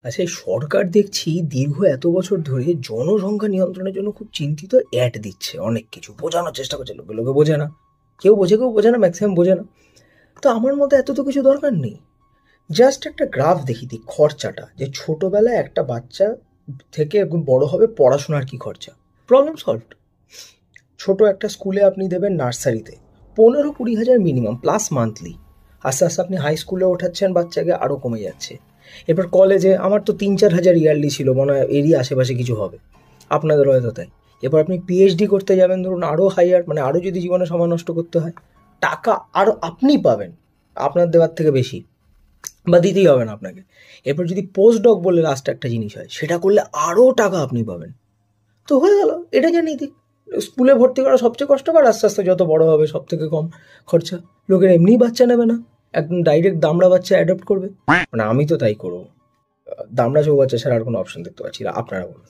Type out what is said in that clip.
আচ্ছা, এই সরকার দেখছি দীর্ঘ এত বছর ধরে জনসংখ্যা নিয়ন্ত্রণের জন্য খুব চিন্তিত অ্যাড দিচ্ছে, অনেক কিছু বোঝানোর চেষ্টা করছে, লোকে লোকে বোঝে না। কেউ বোঝে, কেউ বোঝে না, ম্যাক্সিমাম বোঝে না। তো আমার মতে এত তো কিছু দরকার নেই। জাস্ট একটা গ্রাফ দেখিয়ে দিই খরচাটা, যে ছোটবেলায় একটা বাচ্চা থেকে একদম বড় হবে পড়াশোনার কি খরচা, প্রবলেম সলভড। ছোট একটা স্কুলে আপনি দেবেন নার্সারিতে 15-20 হাজার মিনিমাম প্লাস মান্থলি। আস্তে আস্তে আপনি হাই স্কুলে ওঠাচ্ছেন বাচ্চাকে, আরও কমে যাচ্ছে। এরপর কলেজে আমার তো 3-4 হাজার ইয়ারলি ছিল, মনে হয় এরই আশেপাশে কিছু হবে, আপনাদের হয়তো তাই। এরপর আপনি পিএইচডি করতে যাবেন, ধরুন আরও হাইয়ার, মানে আরও যদি জীবনে সময় নষ্ট করতে হয়, টাকা আরও আপনি পাবেন আপনার দেওয়ার থেকে বেশি, বা দিতেই হবে না আপনাকে। এরপর যদি পোস্ট ডক বলে লাস্ট একটা জিনিস হয়, সেটা করলে আরও টাকা আপনি পাবেন। তো হয়ে গেল, এটা জানিয়ে দিই। স্কুলে ভর্তি করা সবচেয়ে কষ্টকর, আস্তে আস্তে যত বড় হবে সব থেকে কম খরচা। লোকের এমনিই বাচ্চা নেবে না, একদম ডাইরেক্ট দামড়া বাচ্চা অ্যাডপ্ট করবে। মানে আমি তো তাই করবো। দামড়া চৌবাচ্চা ছাড়া আর কোনো অপশন দেখতে পাচ্ছি না, আপনারা বলুন।